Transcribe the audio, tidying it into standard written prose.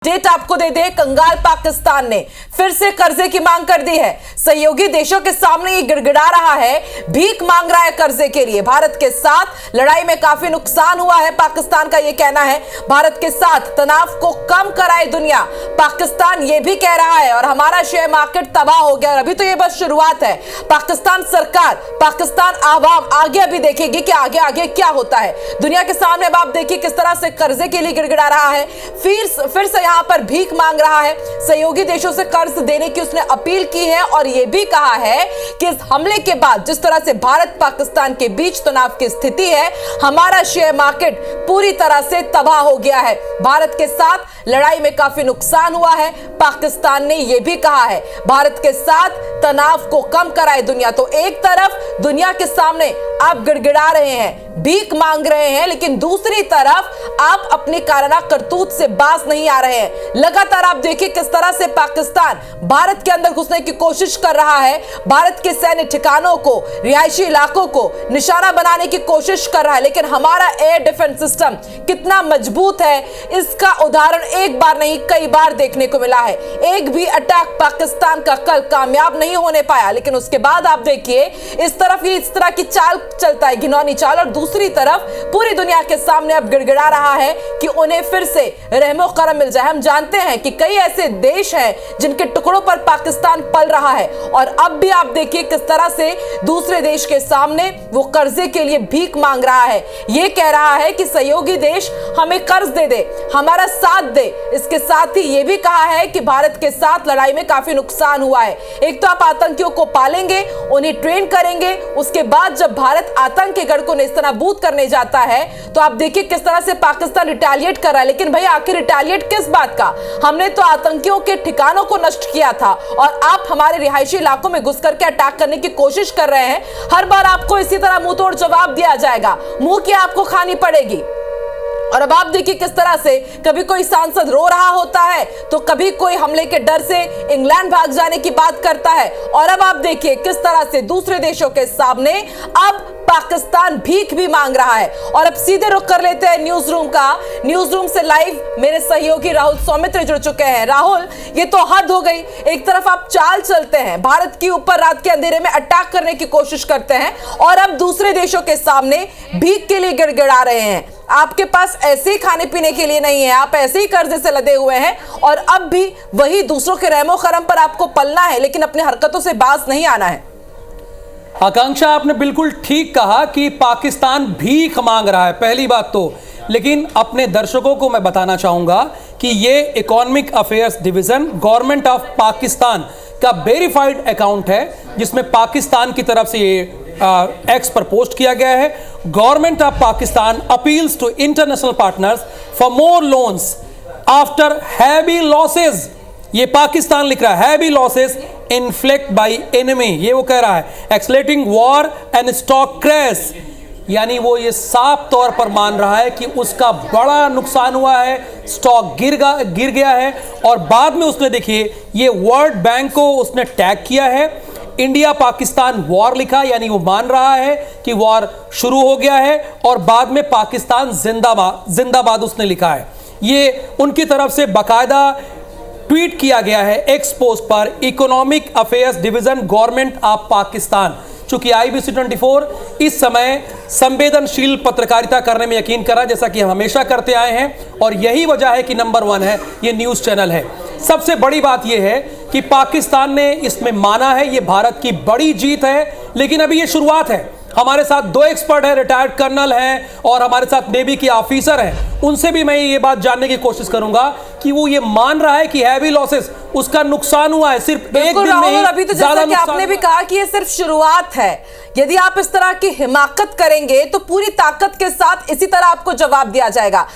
Date आपको दे दे, कंगाल पाकिस्तान ने फिर से कर्जे की मांग कर दी है। सहयोगी देशों के सामने ये गिड़गिड़ा रहा है, भीख मांग रहा है कर्जे के लिए। भारत के साथ लड़ाई में काफी नुकसान हुआ है, पाकिस्तान का ये कहना है। भारत के साथ तनाव को कम कराए दुनिया, पाकिस्तान ये भी कह रहा है। और हमारा शेयर मार्केट तबाह हो गया और अभी तो ये बस शुरुआत है। पाकिस्तान सरकार, पाकिस्तान आवाम आगे अभी देखेगी कि आगे आगे क्या होता है। दुनिया के सामने अब आप देखिए किस तरह से कर्जे के लिए गिड़गिड़ा रहा है, फिर से यहां पर भीख मांग रहा है। सहयोगी देशों से कर्ज देने की उसने अपील की है और यह भी कहा है कि इस हमले के बाद जिस तरह से भारत पाकिस्तान के बीच तनाव की स्थिति है, हमारा शेयर मार्केट पूरी तरह से तबाह हो गया है। भारत के साथ लड़ाई में काफी नुकसान हुआ है। पाकिस्तान ने यह भी कहा है भारत के साथ तनाव को कम कराए दुनिया। तो एक तरफ दुनिया के सामने आप गिड़गिड़ा रहे हैं, भीख मांग रहे हैं, लेकिन दूसरी तरफ आप अपनी काराना करतूत से बाज नहीं आ रहे हैं। लगातार आप देखिए किस तरह से पाकिस्तान भारत के अंदर घुसने की कोशिश कर रहा है, भारत के सैन्य ठिकानों को, रिहायशी इलाकों को निशाना बनाने की कोशिश कर रहा है। लेकिन हमारा एयर डिफेंस सिस्टम कितना मजबूत है, इसका उदाहरण एक बार नहीं कई बार देखने को मिला है। एक भी अटैक पाकिस्तान का कल कामयाब नहीं होने पाया, लेकिन उसके बाद आप देखिए इस तरह की चाल चलता है, घिनौनी चाल। और दूसरी तरफ पूरी दुनिया के सामने अब गिड़गिड़ा रहा है कि उन्हें फिर से रहमो करम मिल जाए। हम जानते हैं कि कई ऐसे देश हैं जिनके टुकड़ों पर पाकिस्तान पल रहा है और अब भी आप देखिए किस तरह से दूसरे देश के सामने वो कर्जे के लिए भीख मांग रहा है। ये कह रहा है कि सहयोगी देश हमें कर्ज दे दे, हमारा साथ दे। इसके साथ ही ये भी कहा है कि भारत के साथ लड़ाई में काफी नुकसान हुआ है। एक तो आप आतंकियों को पालेंगे, उन्हें ट्रेन करेंगे, उसके बाद जब भारत आतंकी गढ़ को नेस्तनाबूद करने जाता है तो आप देखिए किस तरह से पाकिस्तान रिटेलिएट कर रहा है। लेकिन भाई आखिर रिटेलिएट किस बात का? हमने तो आतंकियों के ठिकानों को नष्ट किया था और आप हमारे रिहायशी इलाकों में घुस करके अटैक करने की कोशिश कर रहे हैं। हर बार आपको इसी तरह मुंह तोड़ जवाब दिया जाएगा, मुंह की आपको खानी पड़ेगी। और अब आप देखिए किस तरह से कभी कोई सांसद रो रहा होता है तो कभी कोई हमले के डर से इंग्लैंड भाग जाने की बात करता है। और अब आप देखिए किस तरह से दूसरे देशों के सामने अब पाकिस्तान भीख भी मांग रहा है। और अब सीधे रुख कर लेते हैं न्यूज रूम का। न्यूज रूम से लाइव मेरे सहयोगी राहुल सौमित्र जुड़ चुके हैं। राहुल, ये तो हद हो गई। एक तरफ आप चाल चलते हैं, भारत के ऊपर रात के अंधेरे में अटैक करने की कोशिश करते हैं और अब दूसरे देशों के सामने भीख के लिए गिड़गिड़ा रहे हैं। आपके पास ऐसे ही खाने पीने के लिए नहीं है, आप ऐसे ही कर्जे से लदे हुए हैं और अब भी वही दूसरों के रहमो करम पर आपको पलना है, लेकिन अपनी हरकतों से बाज नहीं आना है। आकांक्षा, आपने बिल्कुल ठीक कहा कि पाकिस्तान भीख मांग रहा है, पहली बात तो। लेकिन अपने दर्शकों को मैं बताना चाहूंगा कि ये economic affairs division government of Pakistan का वेरीफाइड अकाउंट है, जिसमें पाकिस्तान की तरफ से ये एक्स पर पोस्ट किया गया है। Government of Pakistan appeals to international partners for more loans after heavy losses. ये पाकिस्तान लिख रहा है, heavy losses inflict by enemy. ये वो कह रहा है accelerating war and stock crash, यानी वो ये साफ तौर पर मान रहा है कि उसका बड़ा नुकसान हुआ है, स्टॉक गिर गया है। और बाद में उसने देखिए ये वर्ल्ड बैंक को उसने टैग किया है, इंडिया पाकिस्तान वॉर लिखा, यानी वो मान रहा है कि वॉर शुरू हो गया है। और बाद में पाकिस्तान जिंदाबाद उसने लिखा है। ये उनकी तरफ से बाकायदा ट्वीट किया गया है एक्स पोस्ट पर, economic affairs division government of Pakistan. चूंकि IBC 24 इस समय संवेदनशील पत्रकारिता करने में यकीन करा, जैसा कि हम हमेशा करते आए हैं, और यही वजह है कि नंबर 1 है, ये न्यूज़ चैनल है। सबसे बड़ी बात यह है कि पाकिस्तान ने इसमें माना है, ये भारत की बड़ी जीत है। लेकिन अभी ये शुरुआत है। हमारे साथ 2 एक्सपर्ट हैं, रिटायर्ड कर्नल हैं और हमारे साथ नेवी के ऑफिसर हैं। उनसे भी मैं ये बात जानने की कोशिश करूंगा कि वो ये मान रहा है कि हैवी लॉसेस, उसका नुकसान हुआ है सिर्फ एक दिन में ही। अभी तो जैसा कि आपने भी कहा कि ये सिर्फ शुरुआत है। यदि आप इस तरह की हिमाकत करेंगे तो पूरी ताकत के साथ इसी तरह आपको जवाब दिया जाएगा।